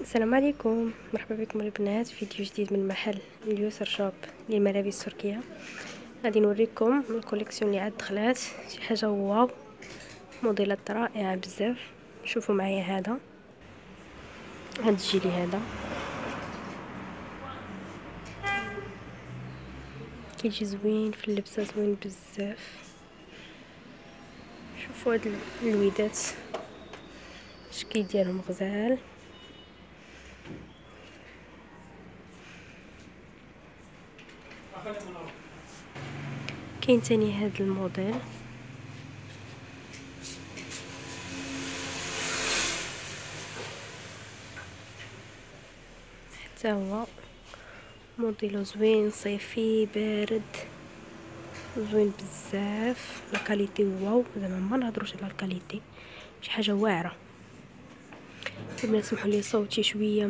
السلام عليكم، مرحبا بكم البنات في فيديو جديد من محل اليسر شوب للملابس التركيه. غادي نوريكم الكوليكسيون اللي عاد دخلات، شي حاجه واو، موديلات رائعه بزاف. شوفوا معايا هذا الجيلي، هذا كيجي زوين في اللبسه، زوين بزاف. شوفوا هاد الويدات، الشكل ديالهم غزال. كاين تاني هاد الموديل، حتى هو موديل زوين، صيفي بارد، زوين بزاف. الكاليتي واو، زعما ما نهضروش على الكاليتي، شي حاجه واعره. البنات سمحوا لي صوتي شويه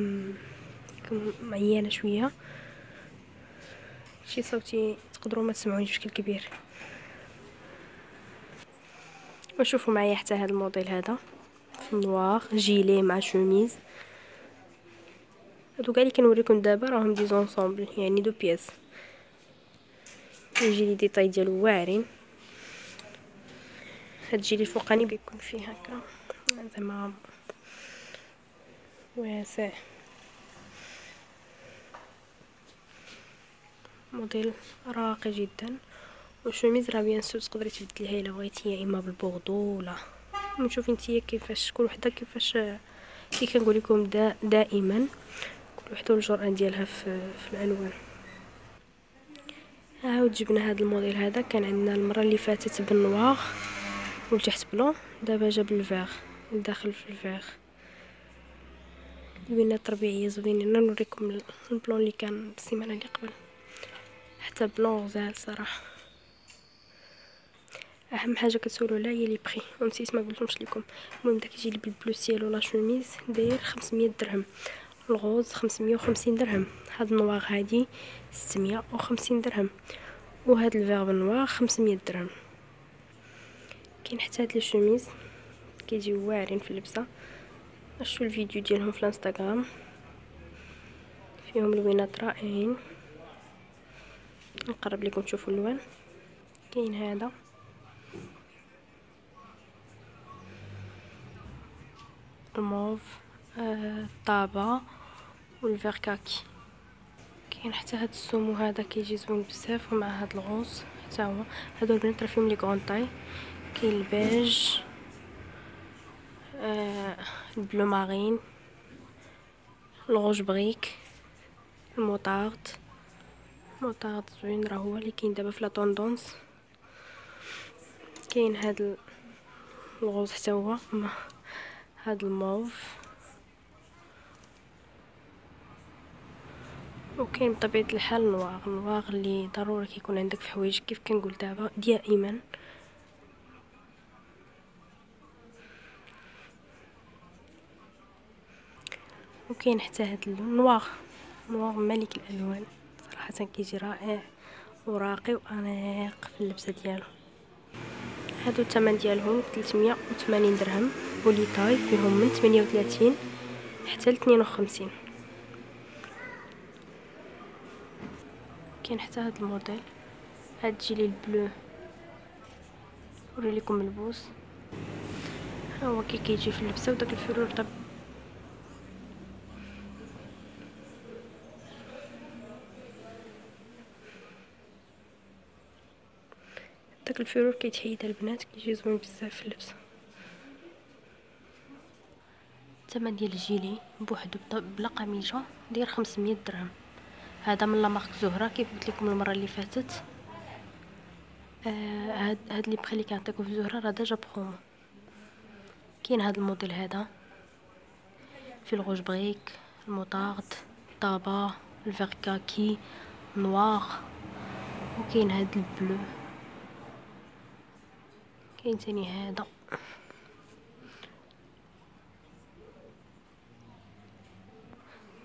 معيانه شويه، شي صوتي تقدروا ما تسمعونيش بشكل كبير. وشوفوا معايا حتى هذا الموديل، هذا في نوار جيلي مع شوميز. هادو كاع اللي كنوريكم دابا راهم دي زونسومبل، يعني دو بياس. يجي لي ديتاي ديالو واعرين. هاد الجيلي الفوقاني بيكون فيه هكا زعما واسع، موديل راقي جدا. والشوميز راه بيان سور تقدري تبدليها الا بغيتي، يا اما بالبوردو ولا نشوف نتيا كيفاش كل وحده كيفاش. كي كنقول لكم دائما كل وحده والجرأه ديالها في الالوان. عاود جبنا هذا الموديل، هذا كان عندنا المره اللي فاتت بالنواغ والتحت بلون، دابا جاب الفيغ داخل في الفيغ. لوينات ربيعيه زوينين. نوريكم البلون اللي كان السيمانه اللي قبل، حتى بلون غزال صراحه. اهم حاجه كتسولوا عليها هي لي بري، ونسيت ما قلتلهمش لكم. المهم داك يجي بالبلو سيلو لا شوميز داير 500 درهم، الغوز 550 درهم، هاد النواغ هادي 650 درهم، وهاد الفيغ بالنواغ 500 درهم. كاين حتى هاد الشوميز كيجيو واعرين في اللبسه. شوفوا الفيديو ديالهم في الانستغرام، فيهم لوينات رائعين. نقرب لكم تشوفوا اللوان. كاين هذا الموف، الطابه والفيغ كاكي. كاين حتى هاد السومو، هذا كيجي زوين بزاف، ومع هاد الغوص حتى هو. هادو البنات راه فيهم لي كغون طاي. كاين البيج، البلو مارين، الغوج بريك، الموطارد زوين، راه هو اللي كاين دابا في لا طوندونس. كاين هاد الغوز حتى هو، هاد الموف. وكاين بطبيعه الحال النواغ اللي ضروري كيكون عندك في حوايجك، كيف كنقول دابا دائما. وكاين حتى هاد اللون نواغ ملك الالوان، صراحه كيجي رائع وراقي وانيق في اللبسه ديالو. هادو الثمن ديالهم 380 درهم، بولي تاي فيهم من 38 حتى ل 52. كاين حتى هاد الموديل، هاد الجيلي البلو، نوري لكم البوس. ها هو كي كيجي في اللبسه، وداك الفلور داك الفلور كيتحيد البنات، كيجي زوين بزاف في اللبسه. الثمن ديال الجيلي بوحدو بلا قميجه داير 500 درهم. هذا من لا مارك زهره، كيف قلت لكم المره اللي فاتت. هاد لي بخي اللي كنعطيكم في زهره راه ديجا برومو. كاين هاد الموديل هذا في الغوج بريك، الموطارد، طابا، الفيغ كاكي، نوار. وكاين هاد البلو. كاين تاني هذا.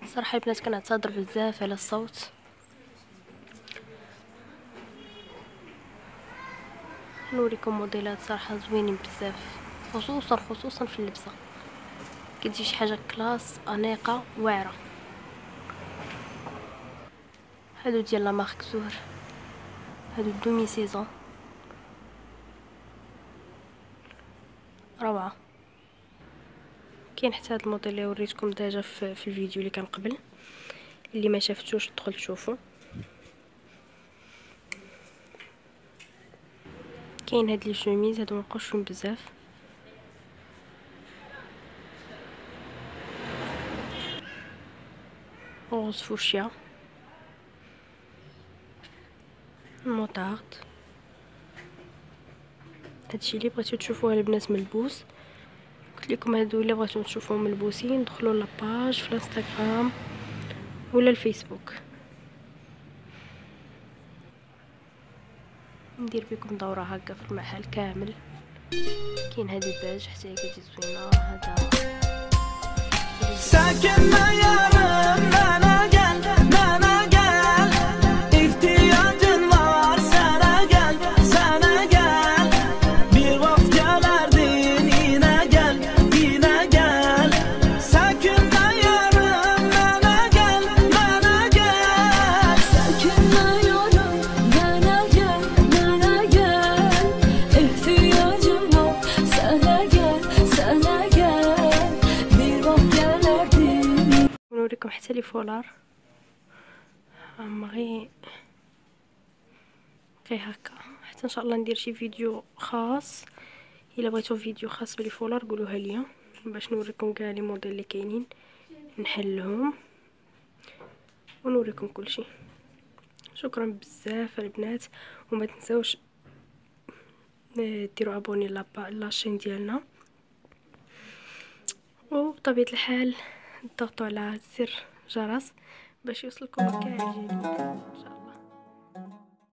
صراحه البنات كنعتذر بزاف على الصوت. نوريكم موديلات صراحه زوينين بزاف، خصوصا في اللبسه. كتجي شي حاجه كلاس انيقه واعره. هادو ديال لا مارك زهر، هادو دومي سيزون روعه. كاين حتى هاد الموديل اللي وريتكم ديجا في الفيديو اللي كان قبل، اللي ما شافتوش دخل تشوفوا. كاين هاد لي شوميز، هادو مقشرين بزاف، روز فوشيا موطارد. هادشي اللي بغيتو تشوفوه البنات ملبوس. قلت لكم هادو اللي بغيتو تشوفوهم ملبوسين دخلوا لاباج في الانستغرام ولا الفيسبوك. ندير بكم دوره هكا في المحل كامل. كاين هادي باج حتى هي كتجي زوينه. هذا ساكن يارم انا قال انا قال احتياج النار سنه قال بالوقت قال دينينا قال ساكن يارم انا قال ساكن يارم انا قال احتياج النار سنه قال بالوقت نوريكم حتى لي فولار غير هكا. حتى ان شاء الله ندير شي فيديو خاص. الا بغيتو فيديو خاص بلي فولار قولوها ليا باش نوريكم كاع لي موديل اللي كاينين، نحلهم ونوريكم كلشي. شكرا بزاف البنات، وما تنساوش ديروا ابوني لاشين ديالنا، وبطبيعه الحال ضغطوا على زر جرس باش يوصلكم كاع الجديد.